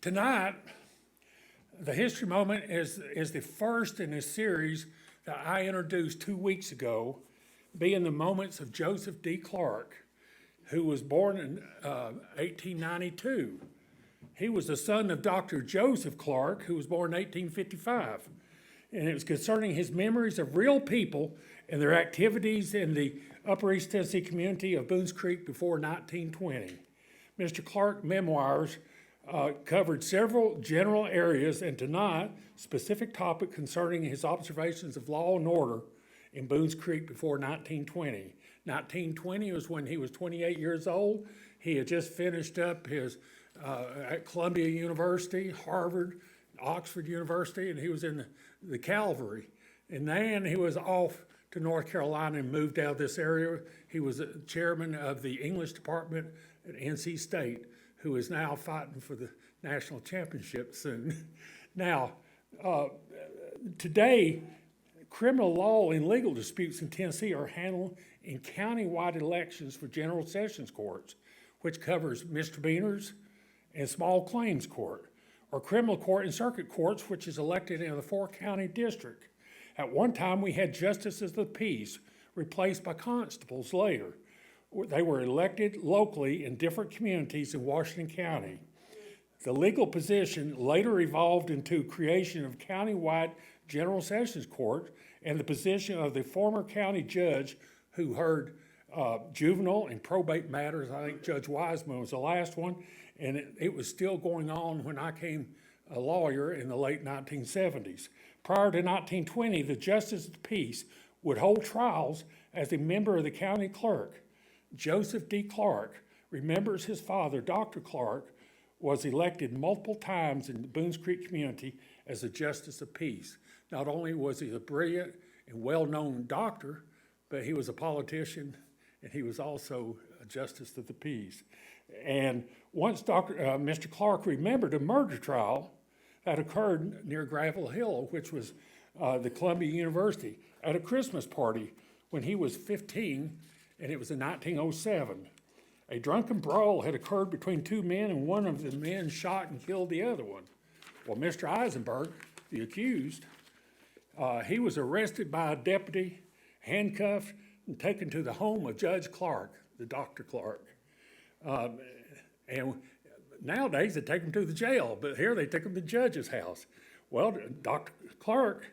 Tonight, the history moment is the first in a series that I introduced 2 weeks ago, being the moments of Joseph D. Clark, who was born in 1892. He was the son of Dr. Joseph Clark, who was born in 1855. And it was concerning his memories of real people and their activities in the Upper East Tennessee community of Boones Creek before 1920. Mr. Clark's memoirs covered several general areas, and tonight, specific topic concerning his observations of law and order in Boones Creek before 1920. 1920 was when he was 28 years old. He had just finished up his at Columbia University, Harvard, Oxford University, and he was in the cavalry. And then he was off to North Carolina and moved out of this area. He was a chairman of the English department at NC State, who is now fighting for the national championship soon. Now, today, criminal law and legal disputes in Tennessee are handled in county-wide elections for general sessions courts, which covers misdemeanors and small claims court, or criminal court and circuit courts, which is elected in the four-county district. At one time, we had justices of the peace replaced by constables later. They were elected locally in different communities in Washington County. The legal position later evolved into creation of county-wide general sessions court and the position of the former county judge who heard juvenile and probate matters. I think Judge Wiseman was the last one, and it was still going on when I came a lawyer in the late 1970s. Prior to 1920, the justice of the peace would hold trials as a member of the county clerk. Joseph D. Clark remembers his father, Dr. Clark, was elected multiple times in the Boones Creek community as a justice of peace. Not only was he a brilliant and well-known doctor, but he was a politician, and he was also a justice of the peace. And once Mr. Clark remembered a murder trial that occurred near Gravel Hill, which was the Columbia University, at a Christmas party when he was 15, and it was in 1907. A drunken brawl had occurred between two men, and one of the men shot and killed the other one. Well, Mr. Eisenberg, the accused, he was arrested by a deputy, handcuffed, and taken to the home of Judge Clark, the Dr. Clark. And nowadays they take him to the jail, but here they took him to the judge's house. Well, Dr. Clark,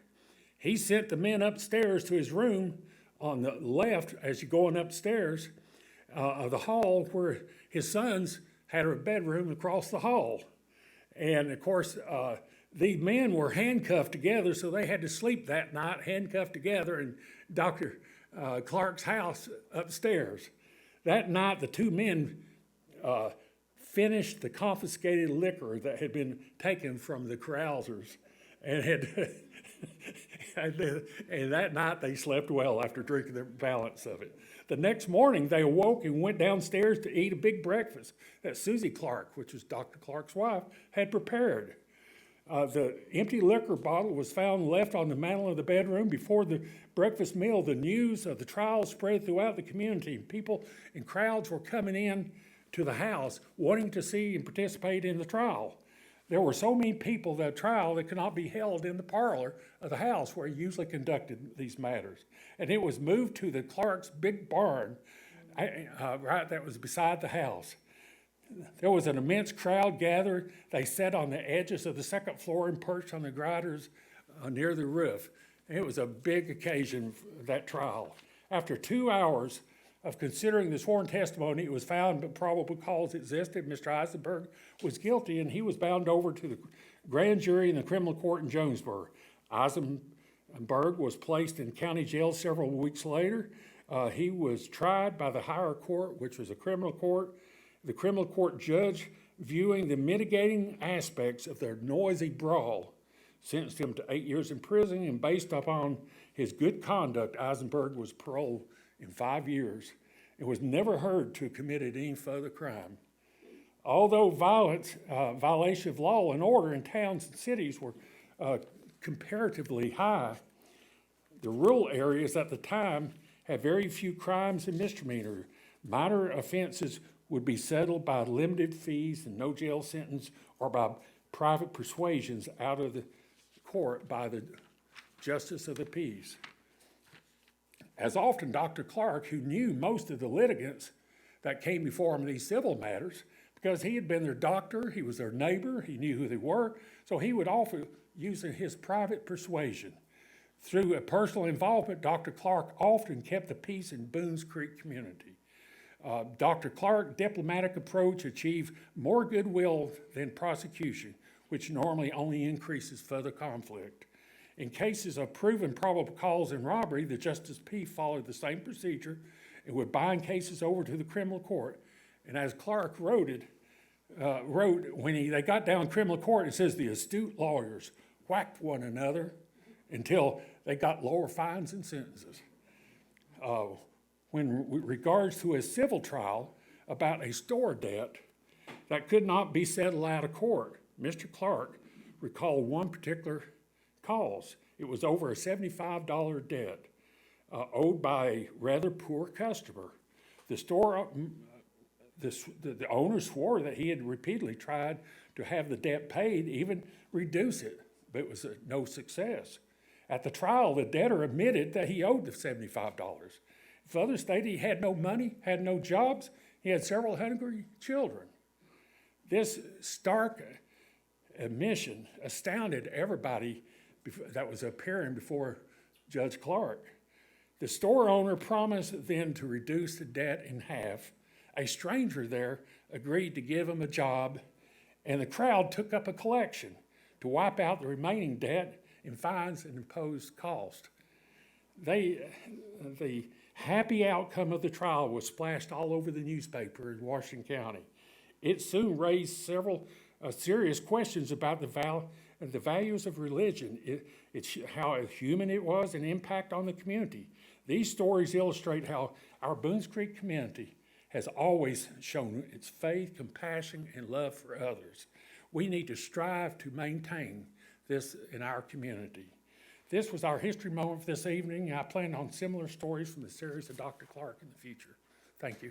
he sent the men upstairs to his room on the left as you're going upstairs of the hall, where his sons had a bedroom across the hall. And of course, the men were handcuffed together, so they had to sleep that night handcuffed together in Dr. Clark's house upstairs. That night, the two men finished the confiscated liquor that had been taken from the carousers, and and that night they slept well after drinking the balance of it. The next morning, they awoke and went downstairs to eat a big breakfast that Susie Clark, which was Dr. Clark's wife, had prepared. The empty liquor bottle was found left on the mantel of the bedroom. Before the breakfast meal, the news of the trial spread throughout the community. People and crowds were coming in to the house wanting to see and participate in the trial. There were so many people at the trial that could not be held in the parlor of the house where he usually conducted these matters. And it was moved to the Clark's big barn, right, that was beside the house. There was an immense crowd gathered. They sat on the edges of the second floor and perched on the griders near the roof. And it was a big occasion for that trial. After 2 hours of considering the sworn testimony, it was found that probable cause existed. Mr. Eisenberg was guilty, and he was bound over to the grand jury in the criminal court in Jonesboro. Eisenberg was placed in county jail several weeks later. He was tried by the higher court, which was a criminal court. The criminal court judge, viewing the mitigating aspects of their noisy brawl, sentenced him to 8 years in prison, and based upon his good conduct, Eisenberg was paroled in 5 years and was never heard to have committed any further crime. Although violation of law and order in towns and cities were comparatively high, the rural areas at the time had very few crimes and misdemeanors. Minor offenses would be settled by limited fees and no jail sentence, or by private persuasions out of the court by the justice of the peace. As often, Dr. Clark, who knew most of the litigants that came before him in these civil matters, because he had been their doctor, he was their neighbor, he knew who they were, so he would offer using his private persuasion. Through a personal involvement, Dr. Clark often kept the peace in Boones Creek community. Dr. Clark's diplomatic approach achieved more goodwill than prosecution, which normally only increases further conflict. In cases of proven probable cause and robbery, the Justice P followed the same procedure and would bind cases over to the criminal court. And as Clark wrote, when they got down criminal court, it says the astute lawyers whacked one another until they got lower fines and sentences. When regards to a civil trial about a store debt that could not be settled out of court, Mr. Clark recalled one particular cause. It was over a $75 debt owed by a rather poor customer. The store, the owner swore that he had repeatedly tried to have the debt paid, even reduce it, but it was no success. At the trial, the debtor admitted that he owed the $75. Further stated he had no money, had no jobs, he had several hungry children. This stark admission astounded everybody that was appearing before Judge Clark. The store owner promised then to reduce the debt in half. A stranger there agreed to give him a job, and the crowd took up a collection to wipe out the remaining debt in fines and imposed cost. The happy outcome of the trial was splashed all over the newspaper in Washington County. It soon raised several serious questions about the values of religion, how human it was, and impact on the community. These stories illustrate how our Boones Creek community has always shown its faith, compassion, and love for others. We need to strive to maintain this in our community. This was our history moment for this evening. I plan on similar stories from the series of Dr. Clark in the future. Thank you.